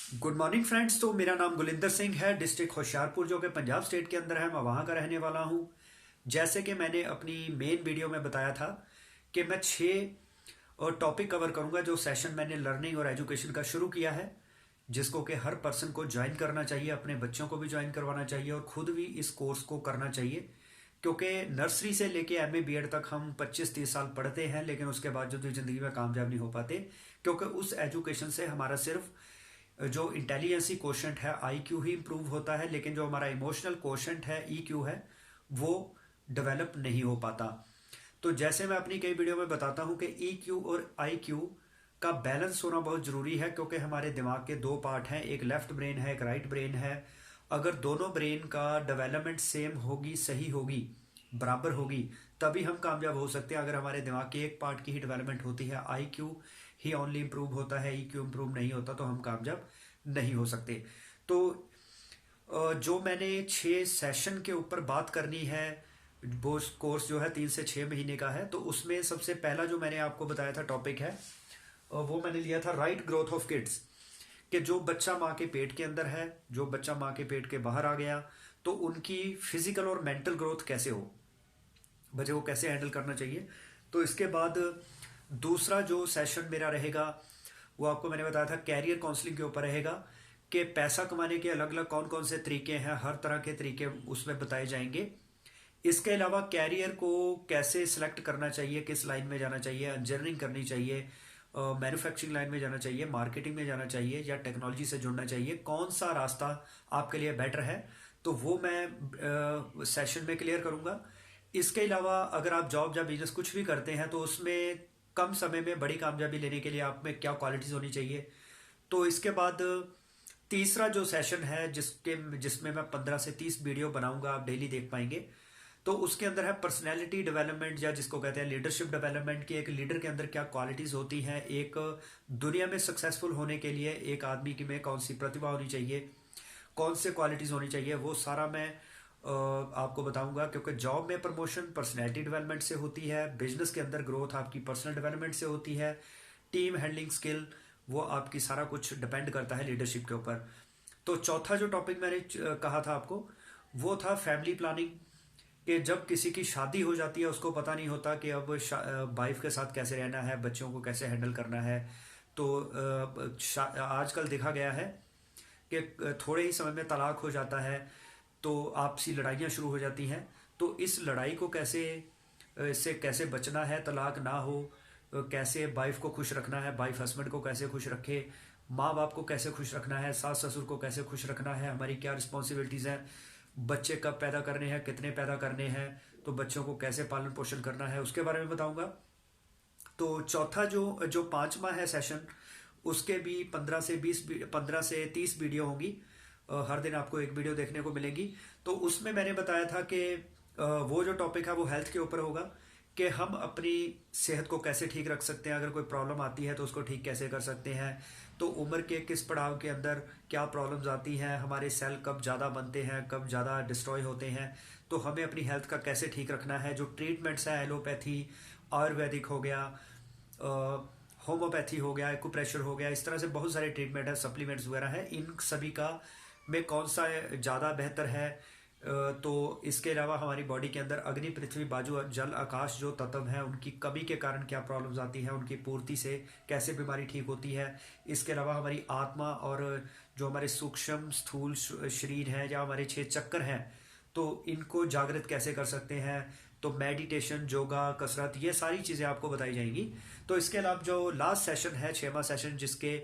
Good morning friends. तो मेरा नाम गुलिंदर सिंह है, डिस्ट्रिक्ट होशियारपुर जो कि पंजाब स्टेट के अंदर है, मैं वहाँ का रहने वाला हूँ। जैसे कि मैंने अपनी मेन वीडियो में बताया था कि मैं 6 टॉपिक कवर करूँगा जो सेशन मैंने लर्निंग और एजुकेशन का शुरू किया है, जिसको कि हर पर्सन को ज्वाइन करना चाहिए, अपने बच्चों को भी ज्वाइन करवाना चाहिए और ख़ुद भी इस कोर्स को करना चाहिए। क्योंकि नर्सरी से लेके एमए बीएड तक हम 25-30 साल पढ़ते हैं, लेकिन उसके बाद जो ज़िंदगी में कामयाब नहीं हो पाते, क्योंकि उस एजुकेशन से हमारा सिर्फ जो इंटेलिजेंसी कोशेंट है आईक्यू ही इम्प्रूव होता है, लेकिन जो हमारा इमोशनल कोशेंट है ईक्यू है वो डेवलप नहीं हो पाता। तो जैसे मैं अपनी कई वीडियो में बताता हूँ कि ईक्यू और आईक्यू का बैलेंस होना बहुत ज़रूरी है, क्योंकि हमारे दिमाग के दो पार्ट हैं, एक लेफ्ट ब्रेन है, एक राइट ब्रेन है। अगर दोनों ब्रेन का डेवलपमेंट सेम होगी, सही होगी, बराबर होगी, तभी हम कामयाब हो सकते हैं। अगर हमारे दिमाग के एक पार्ट की ही डेवलपमेंट होती है, आईक्यू ही ओनली इम्प्रूव होता है, ईक्यू इम्प्रूव नहीं होता, तो हम कामयाब नहीं हो सकते। तो जो मैंने 6 सेशन के ऊपर बात करनी है, वो कोर्स जो है 3 से 6 महीने का है, तो उसमें सबसे पहला जो मैंने आपको बताया था टॉपिक है, वो मैंने लिया था राइट ग्रोथ ऑफ किड्स। कि जो बच्चा माँ के पेट के अंदर है, जो बच्चा माँ के पेट के बाहर आ गया, तो उनकी फिजिकल और मेंटल ग्रोथ कैसे हो, बच्चे को कैसे हैंडल करना चाहिए। तो इसके बाद दूसरा जो सेशन मेरा रहेगा वो आपको मैंने बताया था कैरियर काउंसलिंग के ऊपर रहेगा, कि पैसा कमाने के अलग अलग कौन कौन से तरीके हैं, हर तरह के तरीके उसमें बताए जाएंगे। इसके अलावा कैरियर को कैसे सिलेक्ट करना चाहिए, किस लाइन में जाना चाहिए, इंजीनियरिंग करनी चाहिए, मैन्युफैक्चरिंग लाइन में जाना चाहिए, मार्केटिंग में जाना चाहिए, या टेक्नोलॉजी से जुड़ना चाहिए, कौन सा रास्ता आपके लिए बेटर है, तो वो मैं सेशन में क्लियर करूँगा। इसके अलावा अगर आप जॉब या बिजनेस कुछ भी करते हैं, तो उसमें कम समय में बड़ी कामयाबी लेने के लिए आप में क्या क्वालिटीज़ होनी चाहिए। तो इसके बाद तीसरा जो सेशन है जिसमें मैं 15 से 30 वीडियो बनाऊंगा, आप डेली देख पाएंगे। तो उसके अंदर है पर्सनैलिटी डेवलपमेंट, या जिसको कहते हैं लीडरशिप डेवलपमेंट, की एक लीडर के अंदर क्या क्वालिटीज़ होती हैं, एक दुनिया में सक्सेसफुल होने के लिए एक आदमी की में कौन सी प्रतिभा होनी चाहिए, कौन से क्वालिटीज़ होनी चाहिए, वो सारा मैं आपको बताऊंगा। क्योंकि जॉब में प्रमोशन पर्सनैलिटी डेवलपमेंट से होती है, बिजनेस के अंदर ग्रोथ आपकी पर्सनल डेवलपमेंट से होती है, टीम हैंडलिंग स्किल वो आपकी सारा कुछ डिपेंड करता है लीडरशिप के ऊपर। तो चौथा जो टॉपिक मैंने कहा था आपको, वो था फैमिली प्लानिंग। कि जब किसी की शादी हो जाती है उसको पता नहीं होता कि अब वाइफ के साथ कैसे रहना है, बच्चों को कैसे हैंडल करना है। तो आजकल देखा गया है कि थोड़े ही समय में तलाक हो जाता है, तो आपसी लड़ाइयाँ शुरू हो जाती हैं। तो इस लड़ाई को कैसे, इससे कैसे बचना है, तलाक ना हो, कैसे वाइफ को खुश रखना है, वाइफ हस्बैंड को कैसे खुश रखे, माँ बाप को कैसे खुश रखना है, सास ससुर को कैसे खुश रखना है, हमारी क्या रिस्पॉन्सिबिलिटीज़ हैं, बच्चे कब पैदा करने हैं, कितने पैदा करने हैं, तो बच्चों को कैसे पालन पोषण करना है, उसके बारे में बताऊंगा। तो चौथा जो जो पांचवा है सेशन, उसके भी 15 से 30 वीडियो होंगी। हर दिन आपको एक वीडियो देखने को मिलेगी। तो उसमें मैंने बताया था कि वो जो टॉपिक है वो हेल्थ के ऊपर होगा, कि हम अपनी सेहत को कैसे ठीक रख सकते हैं, अगर कोई प्रॉब्लम आती है तो उसको ठीक कैसे कर सकते हैं, तो उम्र के किस पड़ाव के अंदर क्या प्रॉब्लम्स आती हैं, हमारे सेल कब ज़्यादा बनते हैं, कब ज़्यादा डिस्ट्रॉय होते हैं, तो हमें अपनी हेल्थ का कैसे ठीक रखना है। जो ट्रीटमेंट्स हैं, एलोपैथी, आयुर्वेदिक हो गया, होम्योपैथी हो गया, एक्यूप्रेशर हो गया, इस तरह से बहुत सारे ट्रीटमेंट है, सप्लीमेंट्स वगैरह हैं, इन सभी का में कौन सा ज़्यादा बेहतर है। तो इसके अलावा हमारी बॉडी के अंदर अग्नि पृथ्वी वायु जल आकाश जो तत्व हैं, उनकी कमी के कारण क्या प्रॉब्लम्स आती हैं, उनकी पूर्ति से कैसे बीमारी ठीक होती है। इसके अलावा हमारी आत्मा और जो हमारे सूक्ष्म स्थूल शरीर हैं, या हमारे 6 चक्कर हैं, तो इनको जागृत कैसे कर सकते हैं। तो मेडिटेशन, योगा, कसरत, ये सारी चीज़ें आपको बताई जाएंगी। तो इसके अलावा जो लास्ट सेशन है, 6वां सेशन, जिसके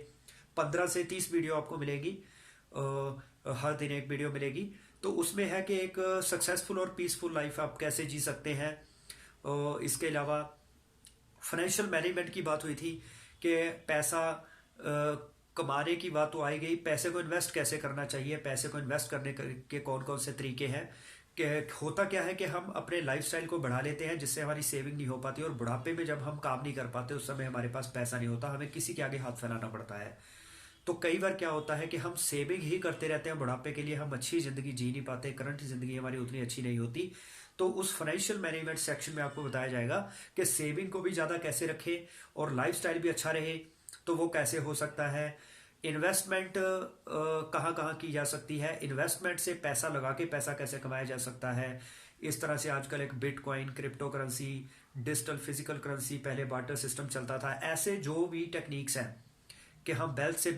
15 से 30 वीडियो आपको मिलेगी, हर दिन एक वीडियो मिलेगी। तो उसमें है कि एक सक्सेसफुल और पीसफुल लाइफ आप कैसे जी सकते हैं। इसके अलावा फाइनेंशियल मैनेजमेंट की बात हुई थी, कि पैसा कमाने की बात तो आई गई, पैसे को इन्वेस्ट कैसे करना चाहिए, पैसे को इन्वेस्ट करने के कौन कौन से तरीके हैं। कि होता क्या है कि हम अपने लाइफस्टाइल को बढ़ा लेते हैं, जिससे हमारी सेविंग नहीं हो पाती, और बुढ़ापे में जब हम काम नहीं कर पाते उस समय हमारे पास पैसा नहीं होता, हमें किसी के आगे हाथ फैलाना पड़ता है। तो कई बार क्या होता है कि हम सेविंग ही करते रहते हैं बुढ़ापे के लिए, हम अच्छी ज़िंदगी जी नहीं पाते, करंट ज़िंदगी हमारी उतनी अच्छी नहीं होती। तो उस फाइनेंशियल मैनेजमेंट सेक्शन में आपको बताया जाएगा कि सेविंग को भी ज़्यादा कैसे रखें और लाइफस्टाइल भी अच्छा रहे, तो वो कैसे हो सकता है। इन्वेस्टमेंट कहाँ कहाँ की जा सकती है, इन्वेस्टमेंट से पैसा लगा के पैसा कैसे कमाया जा सकता है। इस तरह से आजकल एक bitcoin, crypto currency, digital physical currency, पहले बार्टर सिस्टम चलता था, ऐसे जो भी टेक्निक्स हैं कि हम वेल्थ से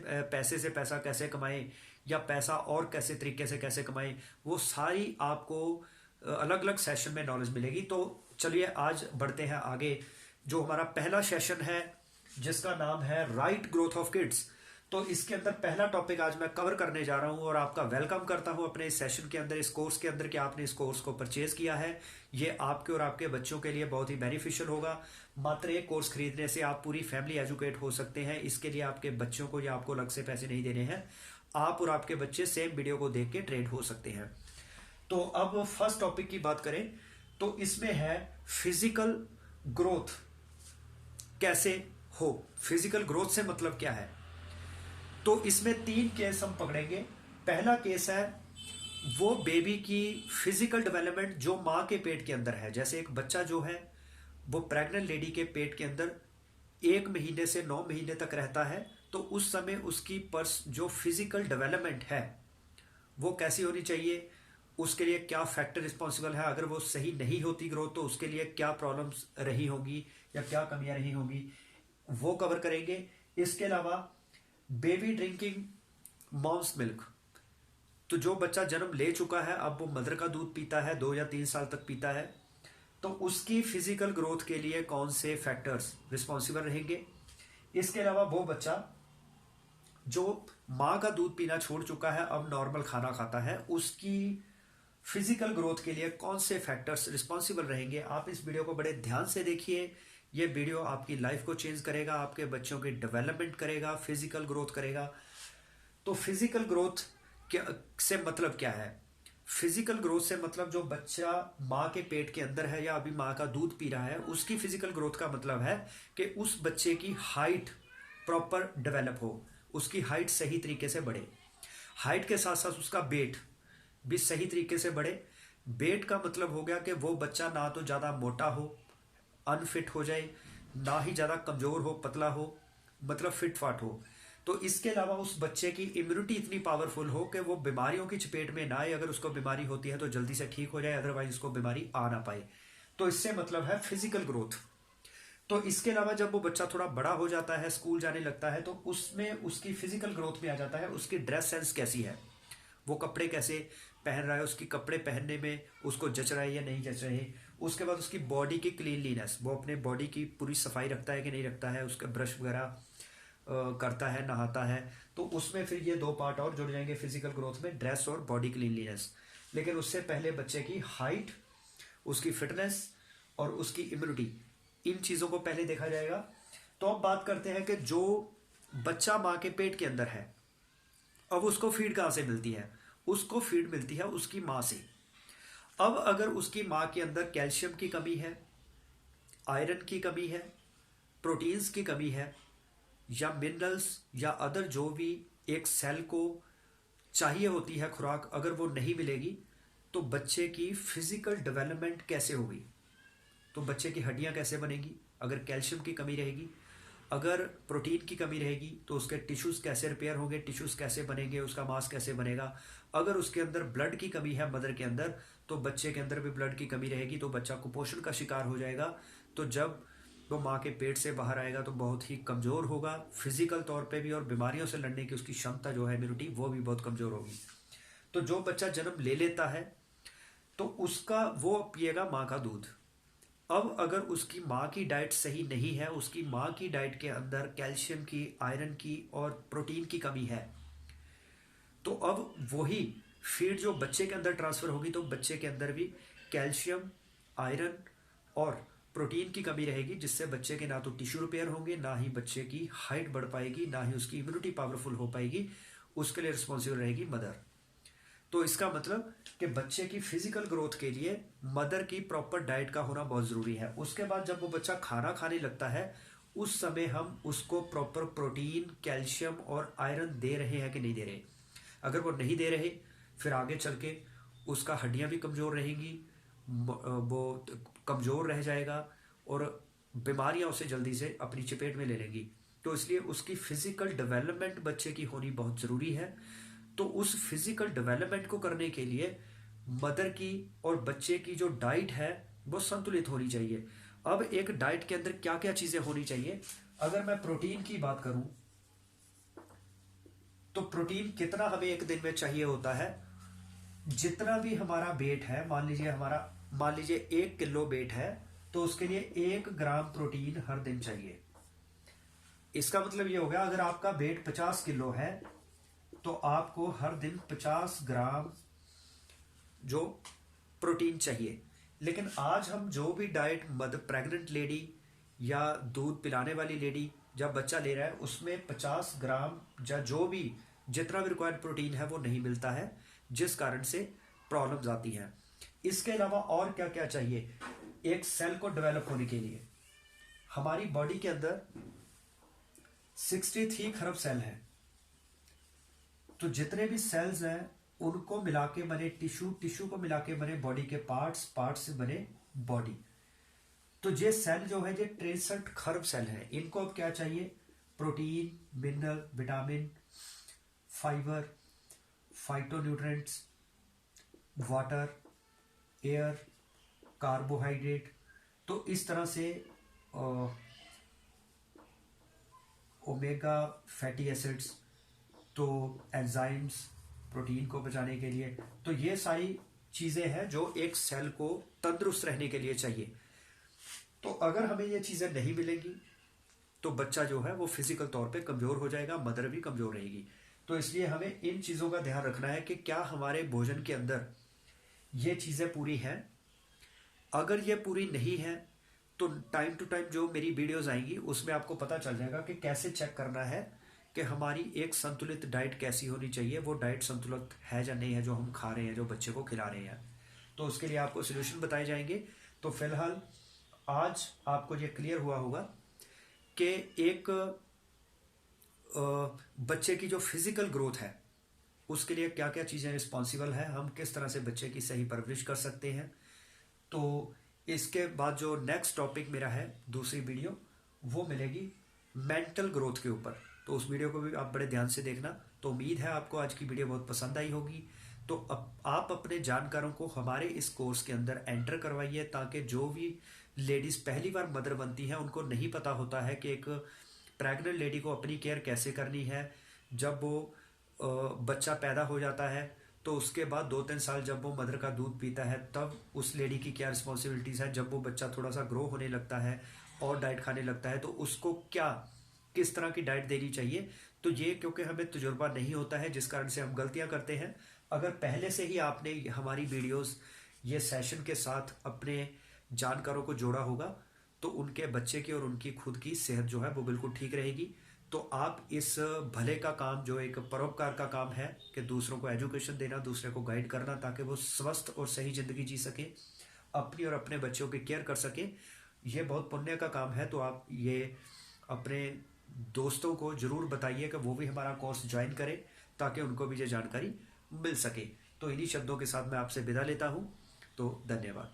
पैसा कैसे कमाएं या पैसा और कैसे तरीके से कैसे कमाएं, वो सारी आपको अलग अलग सेशन में नॉलेज मिलेगी। तो चलिए आज बढ़ते हैं आगे। जो हमारा पहला सेशन है जिसका नाम है राइट ग्रोथ ऑफ किड्स, तो इसके अंदर पहला टॉपिक आज मैं कवर करने जा रहा हूं और आपका वेलकम करता हूं अपने इस सेशन के अंदर, इस कोर्स के अंदर कि आपने इस कोर्स को परचेज किया है। ये आपके और आपके बच्चों के लिए बहुत ही बेनिफिशियल होगा। मात्र एक कोर्स खरीदने से आप पूरी फैमिली एजुकेट हो सकते हैं। इसके लिए आपके बच्चों को या आपको अलग से पैसे नहीं देने हैं, आप और आपके बच्चे सेम वीडियो को देख के ट्रेड हो सकते हैं। तो अब फर्स्ट टॉपिक की बात करें तो इसमें है फिजिकल ग्रोथ कैसे हो। फिजिकल ग्रोथ से मतलब क्या है, तो इसमें 3 केस हम पकड़ेंगे। पहला केस है वो बेबी की फिजिकल डेवलपमेंट जो माँ के पेट के अंदर है। जैसे एक बच्चा जो है वो प्रेग्नेंट लेडी के पेट के अंदर 1 महीने से 9 महीने तक रहता है, तो उस समय उसकी पर्स जो फिजिकल डेवलपमेंट है वो कैसी होनी चाहिए, उसके लिए क्या फैक्टर रिस्पॉन्सिबल है, अगर वो सही नहीं होती ग्रोथ तो उसके लिए क्या प्रॉब्लम्स रही होंगी या क्या कमियां रही होंगी, वो कवर करेंगे। इसके अलावा बेबी ड्रिंकिंग मॉम्स मिल्क, तो जो बच्चा जन्म ले चुका है अब वो मदर का दूध पीता है, 2 या 3 साल तक पीता है, तो उसकी फिजिकल ग्रोथ के लिए कौन से फैक्टर्स रिस्पॉन्सिबल रहेंगे। इसके अलावा वो बच्चा जो माँ का दूध पीना छोड़ चुका है अब नॉर्मल खाना खाता है, उसकी फिजिकल ग्रोथ के लिए कौन से फैक्टर्स रिस्पॉन्सिबल रहेंगे। आप इस वीडियो को बड़े ध्यान से देखिए, ये वीडियो आपकी लाइफ को चेंज करेगा, आपके बच्चों की डेवलपमेंट करेगा, फिजिकल ग्रोथ करेगा। तो फिजिकल ग्रोथ से मतलब क्या है। फिजिकल ग्रोथ से मतलब जो बच्चा माँ के पेट के अंदर है या अभी माँ का दूध पी रहा है, उसकी फिजिकल ग्रोथ का मतलब है कि उस बच्चे की हाइट प्रॉपर डेवलप हो, उसकी हाइट सही तरीके से बढ़े। हाइट के साथ साथ उसका वेट भी सही तरीके से बढ़े। वेट का मतलब हो गया कि वो बच्चा ना तो ज़्यादा मोटा हो, अनफिट हो जाए, ना ही ज़्यादा कमज़ोर हो, पतला हो, मतलब फिट फाट हो। तो इसके अलावा उस बच्चे की इम्यूनिटी इतनी पावरफुल हो कि वो बीमारियों की चपेट में ना आए, अगर उसको बीमारी होती है तो जल्दी से ठीक हो जाए, अदरवाइज उसको बीमारी आ ना पाए। तो इससे मतलब है फिजिकल ग्रोथ। तो इसके अलावा जब वो बच्चा थोड़ा बड़ा हो जाता है, स्कूल जाने लगता है, तो उसमें उसकी फिजिकल ग्रोथ में आ जाता है उसकी ड्रेस सेंस कैसी है, वो कपड़े कैसे पहन रहा है, उसकी कपड़े पहनने में उसको जच रहा है या नहीं जच रहे। उसके बाद उसकी बॉडी की क्लीनलीनेस, वो अपने बॉडी की पूरी सफाई रखता है कि नहीं रखता है, उसका ब्रश वगैरह करता है, नहाता है। तो उसमें फिर ये 2 पार्ट और जुड़ जाएंगे फिजिकल ग्रोथ में, ड्रेस और बॉडी क्लीनलीनेस। लेकिन उससे पहले बच्चे की हाइट, उसकी फिटनेस और उसकी इम्यूनिटी, इन चीज़ों को पहले देखा जाएगा। तो अब बात करते हैं कि जो बच्चा माँ के पेट के अंदर है, अब उसको फीड कहाँ से मिलती है। उसको फीड मिलती है उसकी माँ से। अब अगर उसकी माँ के अंदर कैल्शियम की कमी है, आयरन की कमी है, प्रोटीन्स की कमी है, या मिनरल्स या अदर जो भी एक सेल को चाहिए होती है खुराक, अगर वो नहीं मिलेगी तो बच्चे की फिजिकल डेवलपमेंट कैसे होगी, तो बच्चे की हड्डियां कैसे बनेगी। अगर कैल्शियम की कमी रहेगी, अगर प्रोटीन की कमी रहेगी तो उसके टिश्यूज़ कैसे रिपेयर होंगे, टिश्यूज़ कैसे बनेंगे, उसका मांस कैसे बनेगा। अगर उसके अंदर ब्लड की कमी है मदर के अंदर, तो बच्चे के अंदर भी ब्लड की कमी रहेगी, तो बच्चा कुपोषण का शिकार हो जाएगा। तो जब वो माँ के पेट से बाहर आएगा तो बहुत ही कमज़ोर होगा फिजिकल तौर पे भी, और बीमारियों से लड़ने की उसकी क्षमता जो है, इम्यूनिटी, वो भी बहुत कमज़ोर होगी। तो जो बच्चा जन्म ले लेता है तो उसका वो पिएगा माँ का दूध। अब अगर उसकी माँ की डाइट सही नहीं है, उसकी माँ की डाइट के अंदर कैल्शियम की, आयरन की और प्रोटीन की कमी है, तो अब वही फीड जो बच्चे के अंदर ट्रांसफर होगी, तो बच्चे के अंदर भी कैल्शियम, आयरन और प्रोटीन की कमी रहेगी, जिससे बच्चे के ना तो टिश्यू रिपेयर होंगे, ना ही बच्चे की हाइट बढ़ पाएगी, ना ही उसकी इम्यूनिटी पावरफुल हो पाएगी। उसके लिए रिस्पॉन्सिबल रहेगी मदर। तो इसका मतलब कि बच्चे की फिजिकल ग्रोथ के लिए मदर की प्रॉपर डाइट का होना बहुत ज़रूरी है। उसके बाद जब वो बच्चा खाना खाने लगता है, उस समय हम उसको प्रॉपर प्रोटीन, कैल्शियम और आयरन दे रहे हैं कि नहीं दे रहे। अगर वो नहीं दे रहे, फिर आगे चल के उसका हड्डियां भी कमज़ोर रहेंगी, वो कमज़ोर रह जाएगा और बीमारियां उसे जल्दी से अपनी चपेट में ले लेंगी। तो इसलिए उसकी फिजिकल डेवलपमेंट बच्चे की होनी बहुत ज़रूरी है। तो उस फिजिकल डेवलपमेंट को करने के लिए मदर की और बच्चे की जो डाइट है वो संतुलित होनी चाहिए। अब एक डाइट के अंदर क्या क्या चीज़ें होनी चाहिए, अगर मैं प्रोटीन की बात करूं तो प्रोटीन कितना हमें एक दिन में चाहिए होता है, जितना भी हमारा वेट है, मान लीजिए 1 किलो वेट है तो उसके लिए 1 ग्राम प्रोटीन हर दिन चाहिए। इसका मतलब ये हो गया, अगर आपका वेट 50 किलो है तो आपको हर दिन 50 ग्राम जो प्रोटीन चाहिए। लेकिन आज हम जो भी डाइट मदर प्रेग्नेंट लेडी या दूध पिलाने वाली लेडी जब बच्चा ले रहा है उसमें 50 ग्राम या जो भी जितना भी रिक्वायर्ड प्रोटीन है वो नहीं मिलता है, जिस कारण से प्रॉब्लम्स आती हैं। इसके अलावा और क्या क्या चाहिए, एक सेल को डेवलप होने के लिए हमारी बॉडी के अंदर 63 खरब सेल हैं। तो जितने भी सेल्स हैं उनको मिला के बने टिश्यू, टिश्यू को मिला के बने बॉडी के पार्ट्स, पार्ट्स से बने बॉडी। तो ये सेल जो है ये 63 खरब सेल है। इनको अब क्या चाहिए, protein, mineral, vitamin, fibre, phytonutrients, water, air, carbohydrate. तो इस तरह से ओमेगा फैटी एसिड्स, तो एंजाइम्स प्रोटीन को बचाने के लिए। तो ये सारी चीज़ें हैं जो एक सेल को तंदुरुस्त रहने के लिए चाहिए। तो अगर हमें ये चीज़ें नहीं मिलेंगी तो बच्चा जो है वो फिजिकल तौर पे कमज़ोर हो जाएगा, मदर भी कमज़ोर रहेगी। तो इसलिए हमें इन चीज़ों का ध्यान रखना है कि क्या हमारे भोजन के अंदर ये चीज़ें पूरी हैं। अगर ये पूरी नहीं है तो टाइम टू टाइम जो मेरी वीडियोस आएंगी उसमें आपको पता चल जाएगा कि कैसे चेक करना है कि हमारी एक संतुलित डाइट कैसी होनी चाहिए, वो डाइट संतुलित है या नहीं है जो हम खा रहे हैं, जो बच्चे को खिला रहे हैं। तो उसके लिए आपको सोल्यूशन बताए जाएंगे। तो फिलहाल आज आपको ये क्लियर हुआ होगा कि एक बच्चे की जो फिजिकल ग्रोथ है उसके लिए क्या क्या चीज़ें रिस्पॉन्सिबल है, हम किस तरह से बच्चे की सही परवरिश कर सकते हैं। तो इसके बाद जो नेक्स्ट टॉपिक मेरा है, दूसरी वीडियो, वो मिलेगी मेंटल ग्रोथ के ऊपर। तो उस वीडियो को भी आप बड़े ध्यान से देखना। तो उम्मीद है आपको आज की वीडियो बहुत पसंद आई होगी। तो अब आप अपने जानकारों को हमारे इस कोर्स के अंदर एंटर करवाइए, ताकि जो भी लेडीज़ पहली बार मदर बनती हैं उनको नहीं पता होता है कि एक प्रेग्नेंट लेडी को अपनी केयर कैसे करनी है। जब वो बच्चा पैदा हो जाता है तो उसके बाद 2-3 साल जब वो मदर का दूध पीता है तब उस लेडी की क्या रिस्पॉन्सिबिलिटीज़ है। जब वो बच्चा थोड़ा सा ग्रो होने लगता है और डाइट खाने लगता है तो उसको किस तरह की डाइट देनी चाहिए। तो ये क्योंकि हमें तजुर्बा नहीं होता है जिस कारण से हम गलतियां करते हैं। अगर पहले से ही आपने हमारी वीडियोस ये सेशन के साथ अपने जानकारों को जोड़ा होगा तो उनके बच्चे की और उनकी खुद की सेहत जो है वो बिल्कुल ठीक रहेगी। तो आप इस भले का काम, जो एक परोपकार का काम है कि दूसरों को एजुकेशन देना, दूसरे को गाइड करना, ताकि वो स्वस्थ और सही ज़िंदगी जी सके, अपनी और अपने बच्चों की केयर कर सके, ये बहुत पुण्य का काम है। तो आप ये अपने दोस्तों को ज़रूर बताइए कि वो भी हमारा कोर्स ज्वाइन करें ताकि उनको भी ये जानकारी मिल सके। तो इन्हीं शब्दों के साथ मैं आपसे विदा लेता हूँ। तो धन्यवाद।